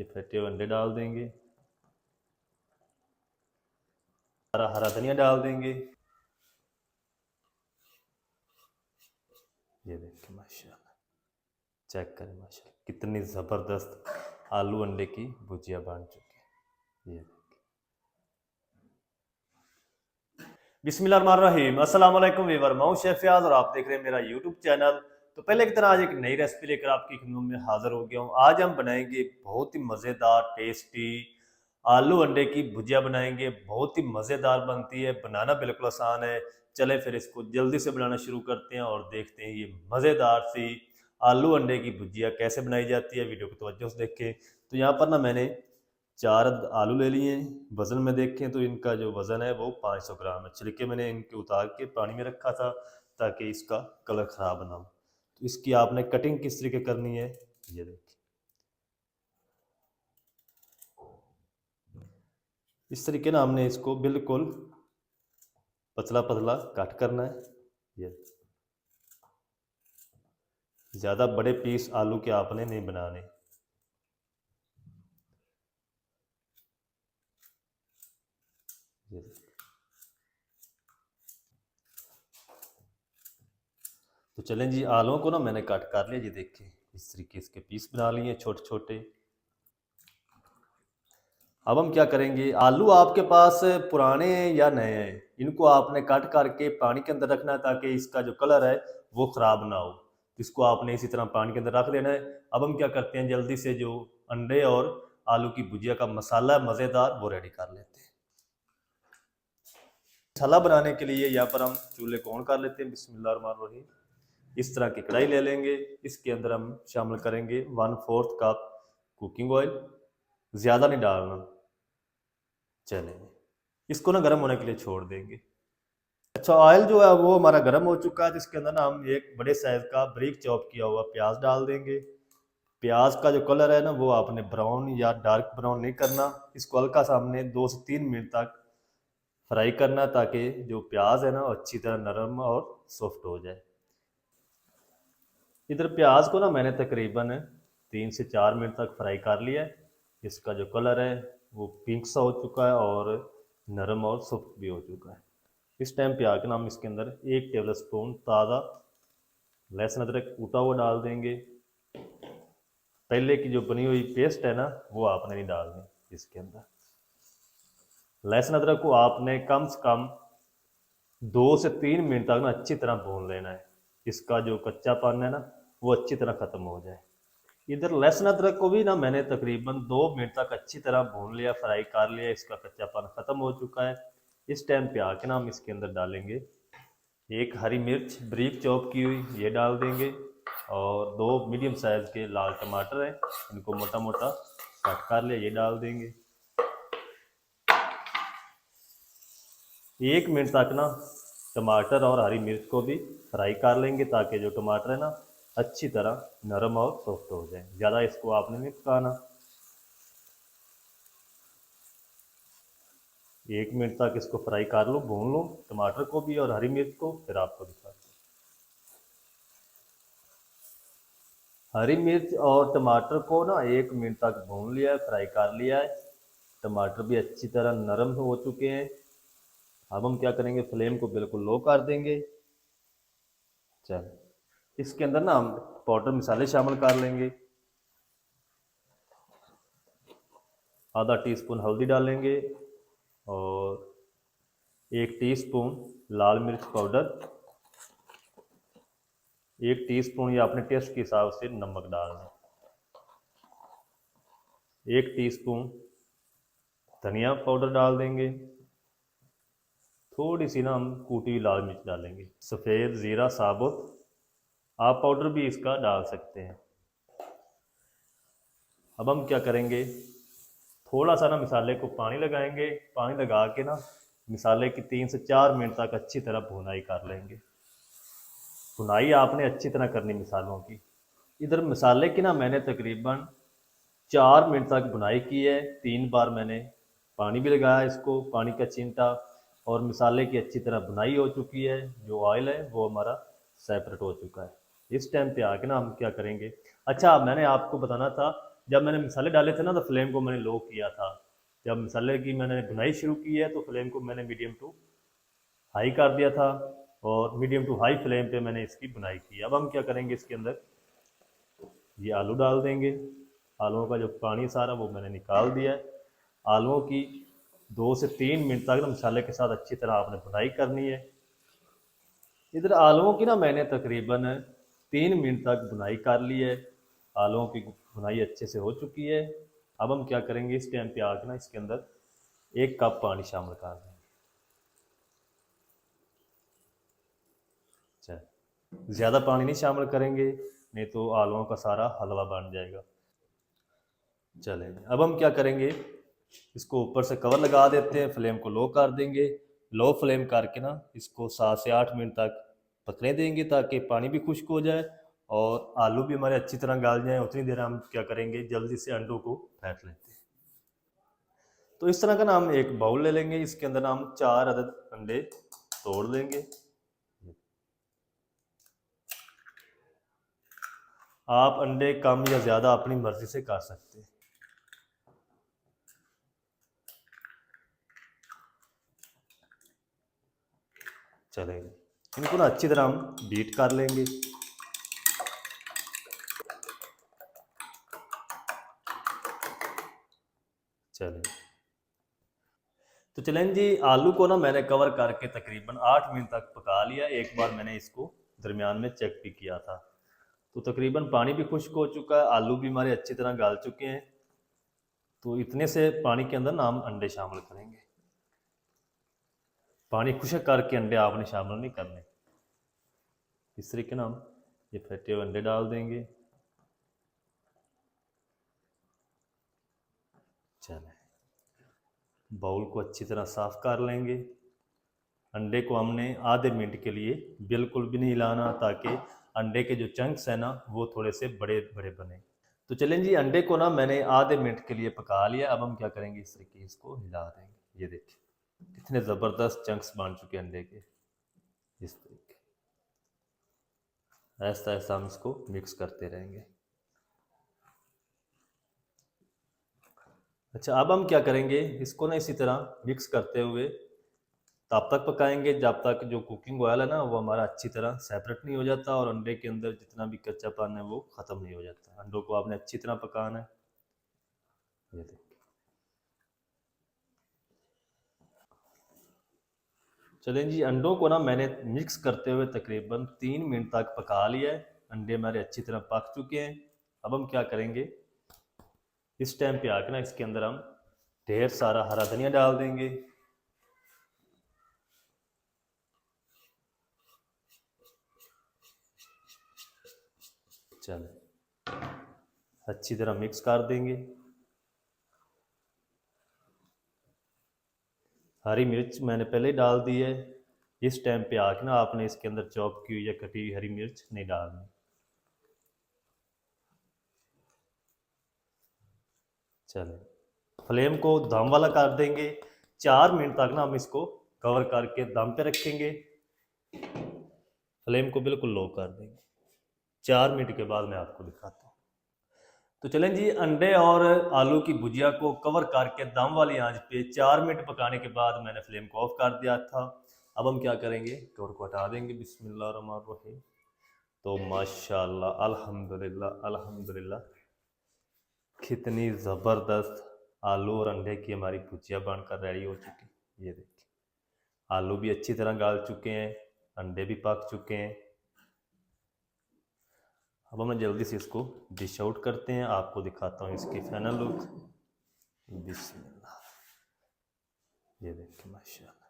ये फटे हुए अंडे डाल देंगे, हरा हरा धनिया डाल देंगे। ये देखिए माशाल्लाह, चेक करें माशाल्लाह कितनी ज़बरदस्त आलू अंडे की भुजिया बन चुकी है। ये बिस्मिल्लाहिर्रहमानिर्रहीम, अस्सलाम वालेकुम वीवर, मैं हूं शेफ फयाज और आप देख रहे हैं मेरा यूट्यूब चैनल। तो पहले की तरह आज एक नई रेसिपी लेकर आपकी खिदमत में हाजिर हो गया हूं। आज हम बनाएंगे बहुत ही मज़ेदार टेस्टी आलू अंडे की भुजिया बनाएंगे। बहुत ही मज़ेदार बनती है, बनाना बिल्कुल आसान है। चले फिर इसको जल्दी से बनाना शुरू करते हैं और देखते हैं ये मज़ेदार सी आलू अंडे की भुजिया कैसे बनाई जाती है। वीडियो को तवज्जो से देखें। तो यहाँ पर ना मैंने 4 आलू ले लिए हैं। वज़न में देखें तो इनका जो वज़न है वो 500 ग्राम है। छिलके मैंने इनके उतार के पानी में रखा था ताकि इसका कलर ख़राब ना हो। तो इसकी आपने कटिंग किस तरीके करनी है ये देखिए। इस तरीके ना हमने इसको बिल्कुल पतला पतला कट करना है। ये ज़्यादा बड़े पीस आलू के आपने नहीं बनाने। ये तो चलें जी, आलूओं को ना मैंने कट कर लिया। ये देखिए इस तरीके इसके पीस बना लिए छोटे छोटे। अब हम क्या करेंगे, आलू आपके पास पुराने हैं या नए हैं, इनको आपने कट करके पानी के अंदर रखना है ताकि इसका जो कलर है वो ख़राब ना हो। इसको आपने इसी तरह पानी के अंदर रख देना है। अब हम क्या करते हैं, जल्दी से जो अंडे और आलू की भुजिया का मसाला है मज़ेदार वो रेडी कर लेते हैं। मसाला बनाने के लिए यहाँ पर हम चूल्हे को ऑन कर लेते हैं। बिस्मिल्लाहिर्रहमानिर्रहीम। इस तरह की कढ़ाई ले लेंगे। इसके अंदर हम शामिल करेंगे 1/4 कप कुकिंग ऑयल। ज़्यादा नहीं डालना। चलेंगे, इसको ना गर्म होने के लिए छोड़ देंगे। अच्छा, ऑयल जो है वो हमारा गर्म हो चुका है। जिसके अंदर ना हम एक बड़े साइज का बारीक चॉप किया हुआ प्याज डाल देंगे। प्याज का जो कलर है ना वो आपने ब्राउन या डार्क ब्राउन नहीं करना। इसको हल्का सा हमने 2 से 3 मिनट तक फ्राई करना ताकि जो प्याज है ना वो अच्छी तरह नरम और सॉफ्ट हो जाए। इधर प्याज को ना मैंने तकरीबन 3 से 4 मिनट तक फ्राई कर लिया है। इसका जो कलर है वो पिंक सा हो चुका है और नरम और सॉफ्ट भी हो चुका है। इस टाइम पे आके ना हम इसके अंदर 1 टेबल स्पून ताज़ा लहसुन अदरक कूटा हुआ डाल देंगे। पहले की जो बनी हुई पेस्ट है ना वो आपने नहीं डालनी इसके अंदर। लहसुन अदरक को आपने कम से कम 2 से 3 मिनट तक ना अच्छी तरह भून लेना है। इसका जो कच्चापन है ना वो अच्छी तरह ख़त्म हो जाए। इधर लहसुन अदरक को भी ना मैंने तकरीबन 2 मिनट तक अच्छी तरह भून लिया, फ्राई कर लिया। इसका कच्चापन ख़त्म हो चुका है। इस टाइम पे आके ना हम इसके अंदर डालेंगे 1 हरी मिर्च बारीक चॉप की हुई, ये डाल देंगे। और 2 मीडियम साइज़ के लाल टमाटर हैं, इनको मोटा मोटा कट कर लिया, ये डाल देंगे। 1 मिनट तक ना टमाटर और हरी मिर्च को भी फ्राई कर लेंगे ताकि जो टमाटर है ना अच्छी तरह नरम और सॉफ्ट हो जाए। ज़्यादा इसको आपने नहीं पकाना। 1 मिनट तक इसको फ्राई कर लो, भून लो टमाटर को भी और हरी मिर्च को। फिर आपको दिखाते हैं। हरी मिर्च और टमाटर को ना 1 मिनट तक भून लिया है, फ्राई कर लिया है। टमाटर भी अच्छी तरह नरम हो चुके हैं। अब हम क्या करेंगे, फ्लेम को बिल्कुल लो कर देंगे। चल, इसके अंदर ना हम पाउडर मसाले शामिल कर लेंगे। आधा टीस्पून हल्दी डालेंगे और 1 टीस्पून लाल मिर्च पाउडर, 1 टीस्पून या अपने टेस्ट के हिसाब से नमक डालना, 1 टीस्पून धनिया पाउडर डाल देंगे। थोड़ी सी ना हम कूटी हुई लाल मिर्च डालेंगे। सफ़ेद ज़ीरा साबुत, आप पाउडर भी इसका डाल सकते हैं। अब हम क्या करेंगे, थोड़ा सा ना मसाले को पानी लगाएंगे। पानी लगा के ना मसाले की 3 से 4 मिनट तक अच्छी तरह भुनाई कर लेंगे। भुनाई आपने अच्छी तरह करनी मसालों की। इधर मसाले की ना मैंने तकरीबन 4 मिनट तक भुनाई की है। 3 बार मैंने पानी भी लगाया इसको, पानी का चिमटा। और मसाले की अच्छी तरह भुनाई हो चुकी है। जो ऑयल है वो हमारा सेपरेट हो चुका है। इस टाइम पे आके ना हम क्या करेंगे, अच्छा मैंने आपको बताना था, जब मैंने मसाले डाले थे ना तो फ्लेम को मैंने लो किया था। जब मसाले की मैंने भुनाई शुरू की है तो फ्लेम को मैंने मीडियम टू हाई कर दिया था और मीडियम टू हाई फ्लेम पे मैंने इसकी बुनाई की। अब हम क्या करेंगे, इसके अंदर ये आलू डाल देंगे। आलूओं का जो पानी सारा वो मैंने निकाल दिया है। आलूओं की 2 से 3 मिनट तक मसाले के साथ अच्छी तरह आपने बुनाई करनी है। इधर आलूओं की ना मैंने तकरीबन 3 मिनट तक बुनाई कर ली है। आलूओं की बुनाई अच्छे से हो चुकी है। अब हम क्या करेंगे, इस टाइम पे आके ना इसके अंदर 1 कप पानी शामिल कर देंगे। अच्छा, ज़्यादा पानी नहीं शामिल करेंगे, नहीं तो आलूओं का सारा हलवा बन जाएगा। चलेंगे, अब हम क्या करेंगे, इसको ऊपर से कवर लगा देते हैं, फ्लेम को लो कर देंगे। लो फ्लेम करके ना इसको 7 से 8 मिनट तक पकने देंगे ताकि पानी भी खुश्क हो जाए और आलू भी हमारे अच्छी तरह गाल जाए। उतनी देर हम क्या करेंगे, जल्दी से अंडों को फेंट लेते हैं। तो इस तरह का ना हम एक बाउल ले लेंगे, इसके अंदर हम 4 अदद अंडे तोड़ लेंगे। आप अंडे कम या ज़्यादा अपनी मर्ज़ी से कर सकते हैं। चलेगा, इनको ना अच्छी तरह हम बीट कर लेंगे। चलें, तो चलें जी, आलू को ना मैंने कवर करके तकरीबन 8 मिनट तक पका लिया। एक बार मैंने इसको दरमियान में चेक भी किया था। तो तकरीबन पानी भी खुश्क हो चुका है, आलू भी हमारे अच्छी तरह गाल चुके हैं। तो इतने से पानी के अंदर ना हम अंडे शामिल करेंगे। पानी खुश्क करके अंडे आपने शामिल नहीं करने। इस तरीके ना हम ये फेंटे हुए अंडे डाल देंगे। चलें, बाउल को अच्छी तरह साफ़ कर लेंगे। अंडे को हमने आधे मिनट के लिए बिल्कुल भी नहीं हिलाना ताकि अंडे के जो चंक्स हैं ना वो थोड़े से बड़े बड़े बने। तो चलें जी, अंडे को ना मैंने आधे मिनट के लिए पका लिया। अब हम क्या करेंगे, इस तरीके इसको हिला देंगे। ये देखिए कितने ज़बरदस्त चंक्स बन चुके अंडे के। इस तरीके ऐसा ऐसा हम इसको मिक्स करते रहेंगे। अच्छा, अब हम क्या करेंगे, इसको ना इसी तरह मिक्स करते हुए तब तक पकाएंगे जब तक जो कुकिंग ऑयल है ना वो हमारा अच्छी तरह सेपरेट नहीं हो जाता और अंडे के अंदर जितना भी कच्चापन है वो ख़त्म नहीं हो जाता। अंडों को आपने अच्छी तरह पकाना है। ये देखिए, चलें जी, अंडों को ना मैंने मिक्स करते हुए तकरीबन 3 मिनट तक पका लिया है। अंडे हमारे अच्छी तरह पक चुके हैं। अब हम क्या करेंगे, इस टाइम पे आके ना इसके अंदर हम ढेर सारा हरा धनिया डाल देंगे। चलें, अच्छी तरह मिक्स कर देंगे। हरी मिर्च मैंने पहले ही डाल दी है। इस टाइम पे आके ना आपने इसके अंदर चॉप की हुई या कटी हुई हरी मिर्च नहीं डालनी। चलें, फ्लेम को दम वाला कर देंगे। 4 मिनट तक ना हम इसको कवर करके दम पे रखेंगे। फ्लेम को बिल्कुल लो कर देंगे। 4 मिनट के बाद मैं आपको दिखाता हूँ। तो चलें जी, अंडे और आलू की भुजिया को कवर करके दम वाली आंच पे 4 मिनट पकाने के बाद मैंने फ्लेम को ऑफ कर दिया था। अब हम क्या करेंगे, कवर को हटा देंगे। बिस्मिल्लाहिर्रहमानिर्रहीम। तो माशाल्लाह, अल्हम्दुलिल्लाह अल्हम्दुलिल्लाह, कितनी ज़बरदस्त आलू और अंडे की हमारी भुजिया बनकर रेडी हो चुकी। ये देखिए, आलू भी अच्छी तरह गाल चुके हैं, अंडे भी पक चुके हैं। अब हम जल्दी से इसको डिश आउट करते हैं, आपको दिखाता हूँ इसकी फाइनल लुक। बिस्मिल्लाह, ये देखिए माशाल्लाह,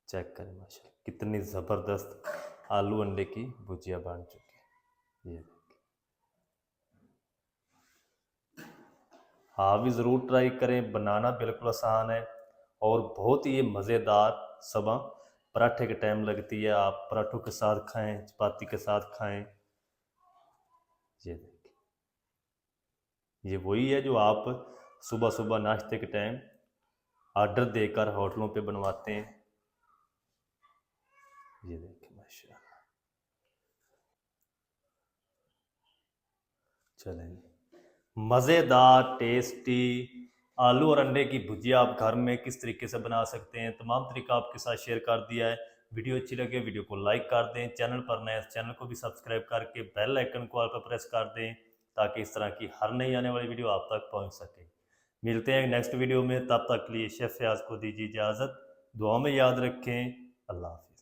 चेक करें माशाल्लाह कितनी ज़बरदस्त आलू अंडे की भुजिया बन चुकी है। ये देखिए, आप भी ज़रूर ट्राई करें, बनाना बिल्कुल आसान है और बहुत ही मज़ेदार। सुबह पराठे के टाइम लगती है, आप पराठों के साथ खाएं, चपाती के साथ खाएं। ये देखिए, ये वही है जो आप सुबह सुबह नाश्ते के टाइम ऑर्डर देकर होटलों पे बनवाते हैं। ये देखिए माशाल्लाह। चलें, मज़ेदार टेस्टी आलू और अंडे की भुजिया आप घर में किस तरीके से बना सकते हैं, तमाम तरीका आपके साथ शेयर कर दिया है। वीडियो अच्छी लगे वीडियो को लाइक कर दें, चैनल पर नए चैनल को भी सब्सक्राइब करके बेल आइकन को ऑल पर प्रेस कर दें ताकि इस तरह की हर नई आने वाली वीडियो आप तक पहुंच सके। मिलते हैं नेक्स्ट वीडियो में, तब तक के लिए शेफ फयाज को दीजिए इजाज़त। दुआ में याद रखें। अल्लाह हाफ़िज़।